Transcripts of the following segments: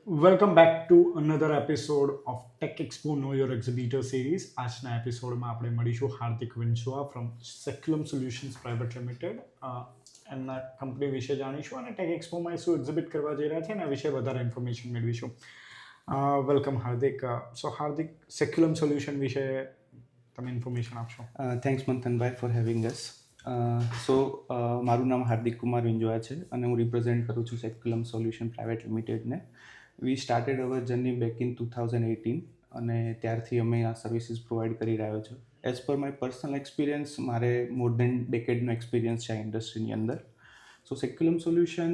Welcome back to another episode of tech expo know your exhibitor series. આજના એપિસોડમાં આપણે મળીશું Hardik Vinshwa from Saeculum solutions private limited. એમના company વિશે જાણીશું અને ટેક એક્સપોમાં શું એક્ઝિબિટ કરવા જઈ રહ્યા છે એના વિશે વધારે ઇન્ફોર્મેશન મેળવીશું. વેલકમ હાર્દિક. સો હાર્દિક, સેક્યુલમ સોલ્યુશન વિશે તમે ઇન્ફોર્મેશન આપશો. Thanks Manthanbhai for having us. મારું નામ હાર્દિક કુમાર વિંજવા છે અને હું રિપ્રેઝેન્ટ કરું છું સેક્યુલમ સોલ્યુશન પ્રાઇવેટ લિમિટેડને. We started our journey back in 2018 અને ત્યારથી અમે આ સર્વિસીસ પ્રોવાઈડ કરી રહ્યો છું. As per my personal experience, મારે મોર દેન ડેકેડનો એક્સપિરિયન્સ છે આ ઇન્ડસ્ટ્રીની અંદર. સો સેક્યુલમ સોલ્યુશન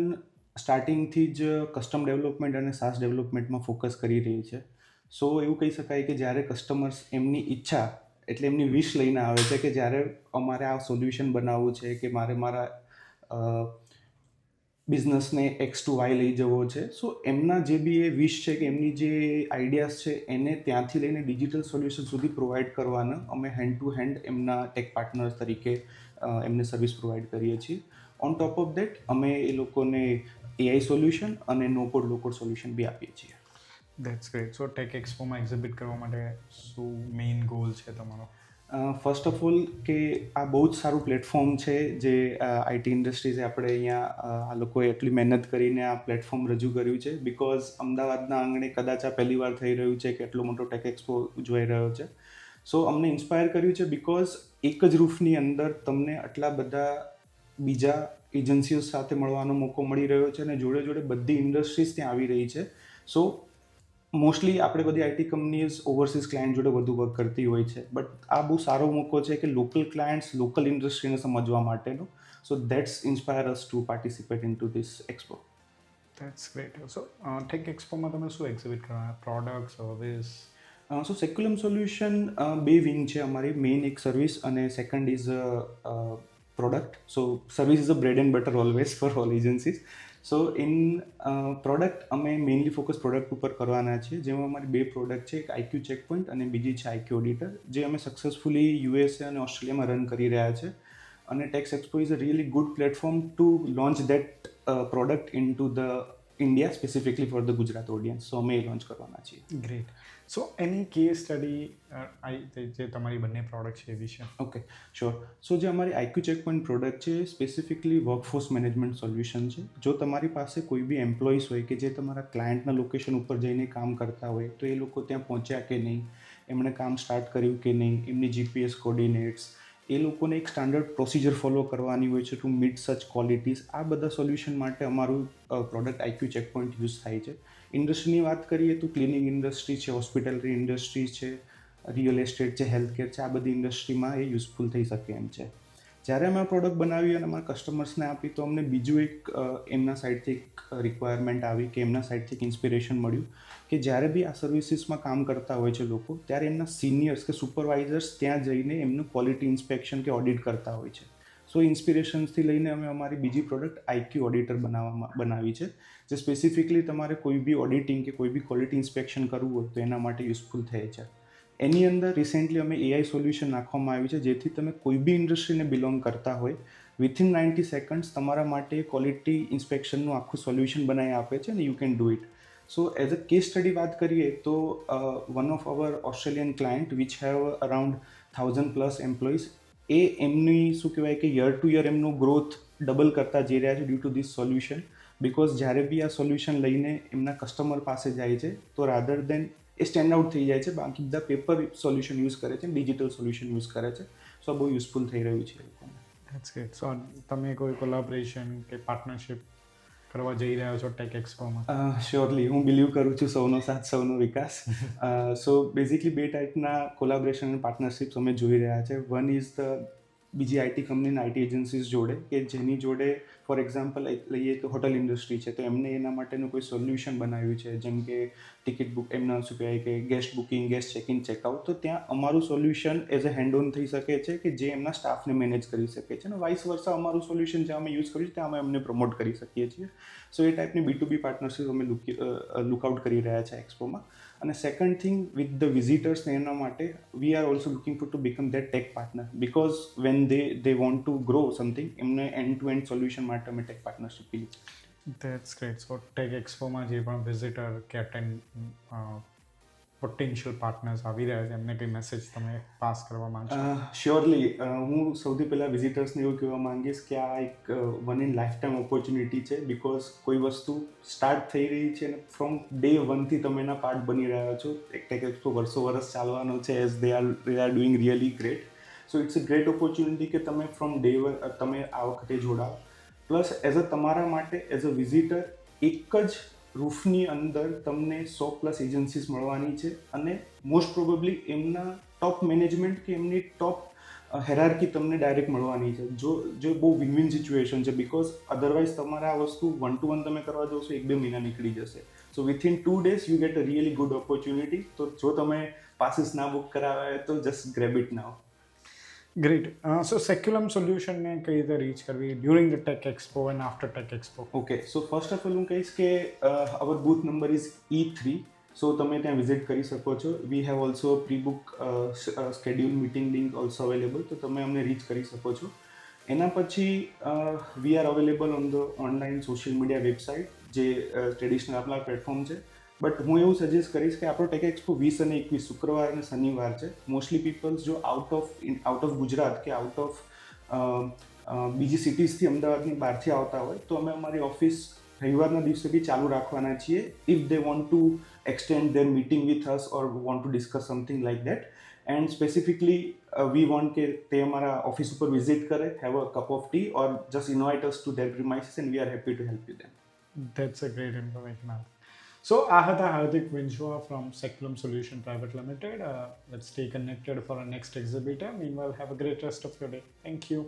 સ્ટાર્ટિંગથી જ કસ્ટમ ડેવલપમેન્ટ અને સાસ ડેવલપમેન્ટમાં ફોકસ કરી રહી છે. સો એવું કહી શકાય કે જ્યારે કસ્ટમર્સ એમની ઈચ્છા એટલે એમની વિશ લઈને આવે છે કે જ્યારે અમારે આ સોલ્યુશન બનાવવું છે કે મારે મારા બિઝનેસને એક્સ ટુ વાય લઈ જવો છે, સો એમના જે બી એ વિશ છે કે એમની જે આઈડિયાઝ છે એને ત્યાંથી લઈને ડિજિટલ સોલ્યુશન સુધી પ્રોવાઈડ કરવાના અમે હેન્ડ ટુ હેન્ડ એમના ટેક પાર્ટનર્સ તરીકે એમને સર્વિસ પ્રોવાઈડ કરીએ છીએ. ઓન ટોપ ઓફ દેટ અમે એ લોકોને એઆઈ સોલ્યુશન અને no code low code solution બી આપીએ છીએ. That's great. સો ટેક એક્સપોમાં એક્ઝિબિટ કરવા માટે શું મેઇન ગોલ છે તમારો? ફર્સ્ટ ઓફ ઓલ કે આ બહુ જ સારું પ્લેટફોર્મ છે જે આઈટી ઇન્ડસ્ટ્રીઝે આપણે અહીંયા આ લોકોએ એટલી મહેનત કરીને આ પ્લેટફોર્મ રજૂ કર્યું છે. બિકોઝ અમદાવાદના આંગણે કદાચ આ પહેલી વાર થઈ રહ્યું છે કે એટલો મોટો ટેક એક્સપો જોઈ રહ્યો છે. સો અમને ઇન્સ્પાયર કર્યું છે બિકોઝ એક જ રૂફની અંદર તમને આટલા બધા બીજા એજન્સીઓ સાથે મળવાનો મોકો મળી રહ્યો છે અને જોડે જોડે બધી ઇન્ડસ્ટ્રીઝ ત્યાં આવી રહી છે. સો મોસ્ટલી આપણે બધી આઈટી કંપનીઝ ઓવરસીઝ ક્લાયન્ટ જોડે વધુ વર્ક કરતી હોય છે, બટ આ બહુ સારો મોકો છે કે લોકલ ક્લાયન્ટ્સ લોકલ ઇન્ડસ્ટ્રીને સમજવા માટેનો. So that's inspire us to participate in to this expo. That's great. So tech એક્સપોમાં તમે શું એક્ઝિબિટ કરવાના? Product, service? So Saeculum solution બે વિંગ છે અમારી. મેઇન એક સર્વિસ અને second is product. So service is a bread and butter always for all agencies. So in product અમે મેઇનલી ફોકસ પ્રોડક્ટ ઉપર કરવાના છીએ, જેમાં અમારી બે પ્રોડક્ટ છે, એક આઈક્યુ ચેકપોઇન્ટ અને બીજી છે આઈક્યુ ઓડિટર, જે અમે સક્સેસફુલી યુએસએ અને ઓસ્ટ્રેલિયામાં રન કરી રહ્યા છે. અને techs expo is a really good platform to launch that product in to the India, specifically for the Gujarat audience. So અમે એ લોન્ચ કરવાના છીએ. Great. So any case study જે તમારી બંને પ્રોડક્ટ છે એ વિશે? Okay, sure. સો જે અમારી આઈક્યુ ચેકપોઇન્ટ પ્રોડક્ટ છે સ્પેસિફિકલી વર્કફોર્સ મેનેજમેન્ટ સોલ્યુશન છે. જો તમારી પાસે કોઈ બી એમ્પ્લોઈઝ હોય કે જે તમારા ક્લાયન્ટના લોકેશન ઉપર જઈને કામ કરતા હોય, તો એ લોકો ત્યાં પહોંચ્યા કે નહીં, એમણે કામ સ્ટાર્ટ કર્યું કે નહીં, એમની જીપીએસ કોર્ડિનેટ્સ, એ લોકોને એક સ્ટાન્ડર્ડ પ્રોસિજર ફોલો કરવાની હોય છે ટુ મીટ સચ ક્વોલિટીઝ. આ બધા સોલ્યુશન માટે અમારું પ્રોડક્ટ આઈક્યુ ચેકપોઇન્ટ યુઝ થાય છે. ઇન્ડસ્ટ્રીની વાત કરીએ તો ક્લિનિંગ ઇન્ડસ્ટ્રી છે, હોસ્પિટલરી ઇન્ડસ્ટ્રી છે, રિયલ એસ્ટેટ છે, હેલ્થકેર છે, આ બધી ઇન્ડસ્ટ્રીમાં એ યુઝફુલ થઈ શકે એમ છે. જ્યારે અમે આ પ્રોડક્ટ બનાવી અને અમારા કસ્ટમર્સને આપી તો અમને બીજું એક એમના સાઈડથી એક રિક્વાયરમેન્ટ આવી કે એમના સાઈડથી એક ઇન્સ્પિરેશન મળ્યું કે જ્યારે બી આ સર્વિસીસમાં કામ કરતા હોય છે લોકો, ત્યારે એમના સિનિયર્સ કે સુપરવાઇઝર્સ ત્યાં જઈને એમનું ક્વોલિટી ઇન્સ્પેક્શન કે ઓડિટ કરતા હોય છે. સો ઇન્સ્પિરેશન્સથી લઈને અમે અમારી બીજી પ્રોડક્ટ આઈક્યુ ઓડિટર બનાવી છે, જે સ્પેસિફિકલી તમારે કોઈ બી ઓડિટિંગ કે કોઈ બી ક્વોલિટી ઇન્સ્પેક્શન કરવું હોય તો એના માટે યુઝફુલ થાય છે. એની અંદર રિસેન્ટલી અમે એઆઈ સોલ્યુશન નાખવામાં આવ્યું છે, જેથી તમે કોઈ બી ઇન્ડસ્ટ્રીને બિલોંગ કરતા હોય, વિથિન 90 સેકન્ડ્સ તમારા માટે ક્વોલિટી ઇન્સ્પેક્શનનું આખું સોલ્યુશન બનાવી આપે છે અને you can do it. So as a case study વાત કરીએ તો one of our Australian client which have around 1000+ employees, એ એમની શું કહેવાય કે યર ટુ યર એમનું ગ્રોથ ડબલ કરતા જઈ રહ્યા છે due to this solution. Because જ્યારે બી આ સોલ્યુશન લઈને એમના કસ્ટમર પાસે જાય છે તો રાધર દેન એ સ્ટેન્ડ આઉટ થઈ જાય છે, બાકી બધા પેપર સોલ્યુશન યુઝ કરે છે, ડિજિટલ સોલ્યુશન યુઝ કરે છે. સો બહુ યુઝફુલ થઈ રહ્યું છે એ લોકોને. That's great. સો તમે કોઈ કોલાબરેશન કે પાર્ટનરશિપ કરવા જઈ રહ્યા છો ટેક એક્સપોમાં? શ્યોરલી, હું બિલીવ કરું છું સૌનો સાથ સૌનો વિકાસ. સો બેઝિકલી બે ટાઈપના કોલાબરેશન અને પાર્ટનરશિપ્સ અમે જોઈ રહ્યા છે. વન ઇઝ ધ બીજી આઈટી કંપનીના આઈટી એજન્સીઝ જોડે, કે જેની જોડે ફોર એક્ઝામ્પલ લઈએ તો હોટલ ઇન્ડસ્ટ્રી છે, તો એમને એના માટેનું કોઈ સોલ્યુશન બનાવ્યું છે, જેમ કે ટિકિટ બુક, એમના શું કહેવાય કે guest booking, guest checking, checkout, તો ત્યાં અમારું solution as a hand on થઈ શકે છે કે જે એમના સ્ટાફને મેનેજ કરી શકે છે, અને વાઇસ વર્સા અમારું સોલ્યુશન જ્યાં અમે યુઝ કર્યું છે ત્યાં અમે એમને પ્રમોટ કરી શકીએ છીએ. સો એ ટાઈપની B2B પાર્ટનરશિપ અમે લુકઆઉટ કરી રહ્યા છે એક્સપોમાં. અને સેકન્ડ થિંગ વિથ ધ વિઝિટર્સને એના માટે we are also looking to become that tech partner, because when they want to grow something, એમને એન્ડ ટુ એન્ડ સોલ્યુશન માટે અમે ટેક પાર્ટનરશિપ લીધી. That's great. સો ટેક એક્સપોમાં જે પણ વિઝિટર કે પોટેન્શિયલ પાર્ટનર્સ આવી રહ્યા છે એમને કંઈ મેસેજ તમે પાસ કરવા માંગશો? શ્યોરલી હું સૌથી પહેલાં વિઝિટર્સને એવું કહેવા માંગીશ કે આ એક one in life time opportunity છે, બિકોઝ કોઈ વસ્તુ સ્ટાર્ટ થઈ રહી છે અને ફ્રોમ ડે વનથી તમે એના પાર્ટ બની રહ્યા છો. ટેક એક્સપો વર્ષ ચાલવાનો છે, as they are doing really great. So it's a great opportunity કે તમે ફ્રોમ ડે વન તમે આ વખતે જોડાઓ. પ્લસ એઝ અ તમારા માટે એઝ અ વિઝિટર એક જ રૂફની અંદર તમને 100+ એજન્સીસ મળવાની છે અને મોસ્ટ પ્રોબેબલી એમના ટોપ મેનેજમેન્ટ કે એમની ટોપ હેરાર્કી તમને ડાયરેક્ટ મળવાની છે, જો બહુ વિન વિન સિચ્યુએશન છે, બિકોઝ અધરવાઇઝ તમારે આ વસ્તુ 1-to-1 તમે કરવા જશો 1-2 મહિના નીકળી જશે. So within 2 days you get a really good opportunity. તો જો તમે પાસીસ ના બુક કરાવ્યા હોય તો just grab it now. Great. So Saeculum સોલ્યુશનને કઈ રીતે રીચ કરવી during the tech expo and after tech expo? Okay, so first of all હું કહીશ કે our booth number is E3. So તમે ત્યાં વિઝિટ કરી શકો છો. We have also pre book schedule meeting link also available, તો તમે અમને રીચ કરી શકો છો. એના પછી we are available on the online social media website, જે ટ્રેડિશનલ આપણા પ્લેટફોર્મ છે. બટ હું એવું સજેસ્ટ કરીશ કે આપણો ટેક એક્સપો 20 અને 21 શુક્રવાર અને શનિવાર છે. મોસ્ટલી પીપલ્સ જો આઉટ ઓફ ગુજરાત કે આઉટ ઓફ બીજી સિટીઝથી અમદાવાદની બહારથી આવતા હોય તો અમે અમારી ઓફિસ રવિવારના દિવસે બી ચાલુ રાખવાના છીએ, if they want two extend there meeting with us or want to discuss something like that. And specifically we want કે તે અમારા ઓફિસ ઉપર વિઝિટ કરે, have a cup of T or just invite us to there premises and we are happy to help you them. That's a great information. So, આ હતા હાર્દિક વિંછવા from Seculum Solution Private Limited. Let's stay connected for our next exhibitor. Meanwhile, have a great rest of your day. Thank you.